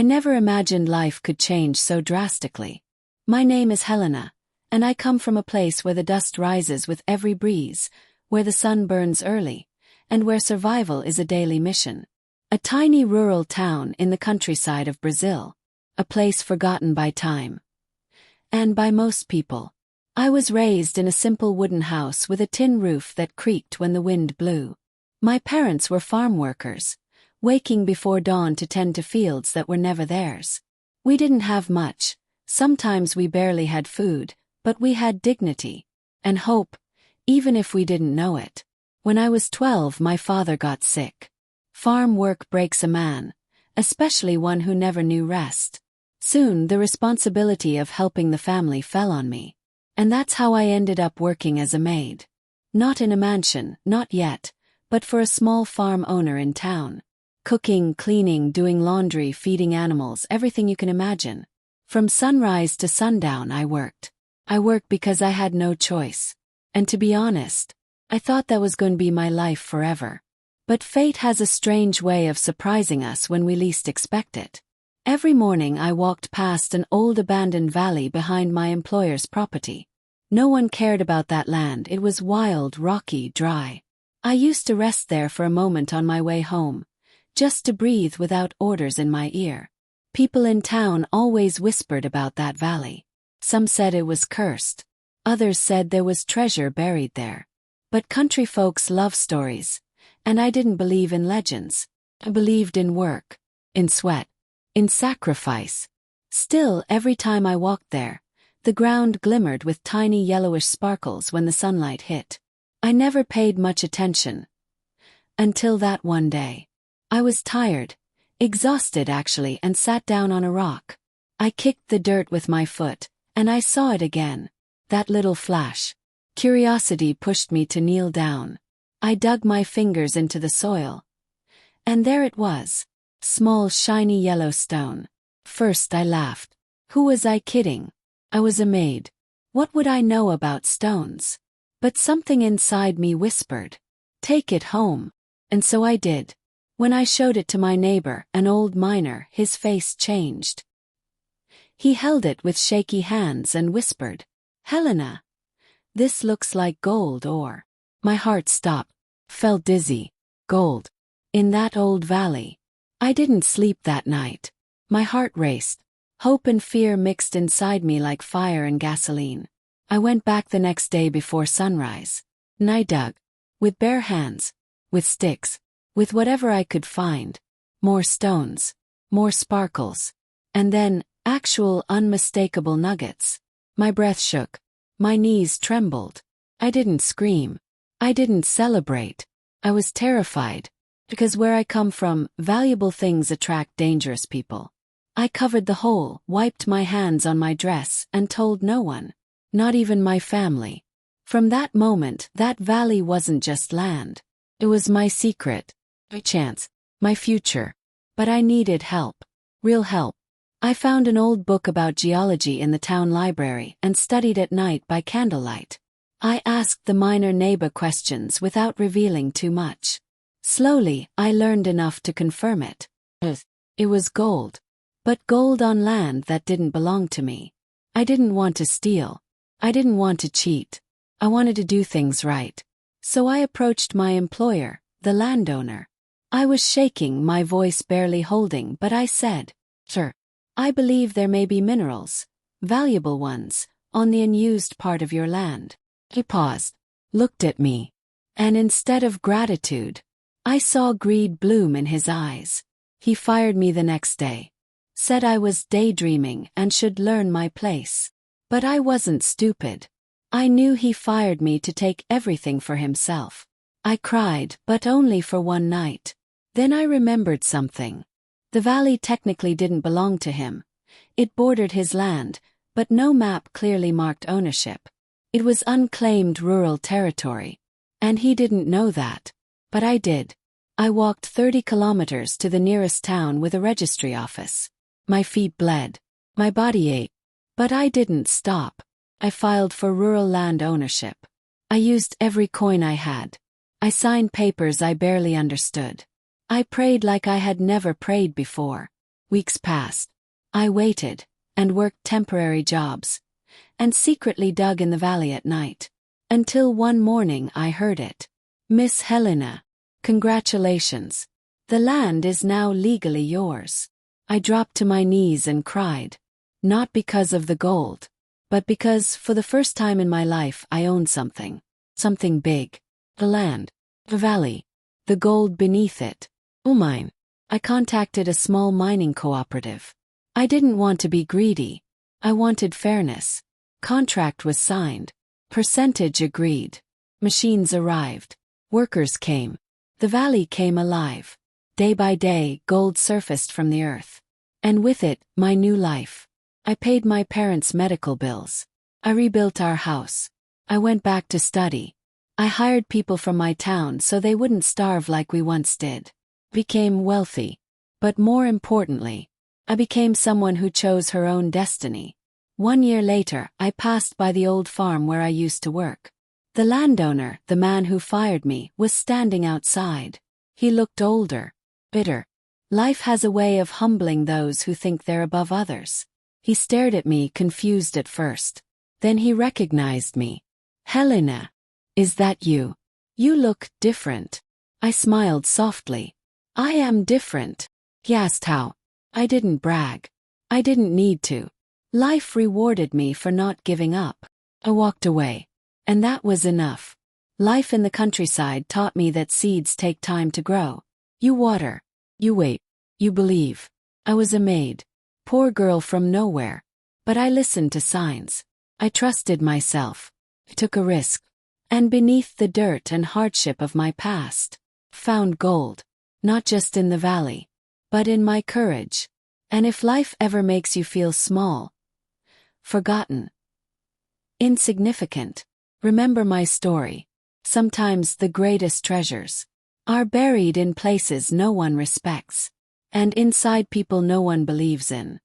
I never imagined life could change so drastically. My name is Helena, and I come from a place where the dust rises with every breeze, where the sun burns early, and where survival is a daily mission. A tiny rural town in the countryside of Brazil, a place forgotten by time. And by most people. I was raised in a simple wooden house with a tin roof that creaked when the wind blew. My parents were farm workers, waking before dawn to tend to fields that were never theirs. We didn't have much, sometimes we barely had food, but we had dignity and hope, even if we didn't know it. When I was 12, my father got sick. Farm work breaks a man, especially one who never knew rest. Soon the responsibility of helping the family fell on me. And that's how I ended up working as a maid. Not in a mansion, not yet, but for a small farm owner in town. Cooking, cleaning, doing laundry, feeding animals, everything you can imagine. From sunrise to sundown I worked. I worked because I had no choice. And to be honest, I thought that was going to be my life forever. But fate has a strange way of surprising us when we least expect it. Every morning I walked past an old abandoned valley behind my employer's property. No one cared about that land, it was wild, rocky, dry. I used to rest there for a moment on my way home, just to breathe without orders in my ear. People in town always whispered about that valley. Some said it was cursed. Others said there was treasure buried there. But country folks love stories, and I didn't believe in legends. I believed in work, in sweat, in sacrifice. Still, every time I walked there, the ground glimmered with tiny yellowish sparkles when the sunlight hit. I never paid much attention. Until that one day. I was tired, exhausted actually, and sat down on a rock. I kicked the dirt with my foot, and I saw it again. That little flash. Curiosity pushed me to kneel down. I dug my fingers into the soil. And there it was. Small shiny yellow stone. First I laughed. Who was I kidding? I was a maid. What would I know about stones? But something inside me whispered, "Take it home." And so I did. When I showed it to my neighbor, an old miner, his face changed. He held it with shaky hands and whispered, "Helena, this looks like gold ore." My heart stopped, felt dizzy. Gold. In that old valley. I didn't sleep that night. My heart raced. Hope and fear mixed inside me like fire and gasoline. I went back the next day before sunrise. And I dug. With bare hands. With sticks. With whatever I could find. More stones. More sparkles. And then, actual unmistakable nuggets. My breath shook. My knees trembled. I didn't scream. I didn't celebrate. I was terrified. Because where I come from, valuable things attract dangerous people. I covered the hole, wiped my hands on my dress, and told no one. Not even my family. From that moment, that valley wasn't just land. It was my secret. My chance. My future. But I needed help. Real help. I found an old book about geology in the town library and studied at night by candlelight. I asked the miner neighbor questions without revealing too much. Slowly, I learned enough to confirm it. It was gold. But gold on land that didn't belong to me. I didn't want to steal. I didn't want to cheat. I wanted to do things right. So I approached my employer, the landowner. I was shaking, my voice barely holding, but I said, "Sir, I believe there may be minerals, valuable ones, on the unused part of your land." He paused, looked at me, and instead of gratitude, I saw greed bloom in his eyes. He fired me the next day. Said I was daydreaming and should learn my place. But I wasn't stupid. I knew he fired me to take everything for himself. I cried, but only for one night. Then I remembered something. The valley technically didn't belong to him. It bordered his land, but no map clearly marked ownership. It was unclaimed rural territory. And he didn't know that. But I did. I walked 30 kilometers to the nearest town with a registry office. My feet bled. My body ached. But I didn't stop. I filed for rural land ownership. I used every coin I had. I signed papers I barely understood. I prayed like I had never prayed before. Weeks passed. I waited, and worked temporary jobs, and secretly dug in the valley at night. Until one morning I heard it. Miss Helena, congratulations. The land is now legally yours. I dropped to my knees and cried. Not because of the gold, but because, for the first time in my life, I owned something. Something big. The land. The valley. The gold beneath it. Oh, mine. I contacted a small mining cooperative. I didn't want to be greedy. I wanted fairness. Contract was signed. Percentage agreed. Machines arrived. Workers came. The valley came alive. Day by day, gold surfaced from the earth. And with it, my new life. I paid my parents' medical bills. I rebuilt our house. I went back to study. I hired people from my town so they wouldn't starve like we once did. Became wealthy. But more importantly, I became someone who chose her own destiny. 1 year later, I passed by the old farm where I used to work. The landowner, the man who fired me, was standing outside. He looked older, bitter. Life has a way of humbling those who think they're above others. He stared at me, confused at first. Then he recognized me. Helena, is that you? You look different. I smiled softly. I am different. He asked how. I didn't brag. I didn't need to. Life rewarded me for not giving up. I walked away. And that was enough. Life in the countryside taught me that seeds take time to grow. You water. You wait. You believe. I was a maid. Poor girl from nowhere. But I listened to signs. I trusted myself. I took a risk. And beneath the dirt and hardship of my past, found gold. Not just in the valley, but in my courage. And if life ever makes you feel small, forgotten, insignificant, remember my story. Sometimes the greatest treasures are buried in places no one respects, and inside people no one believes in.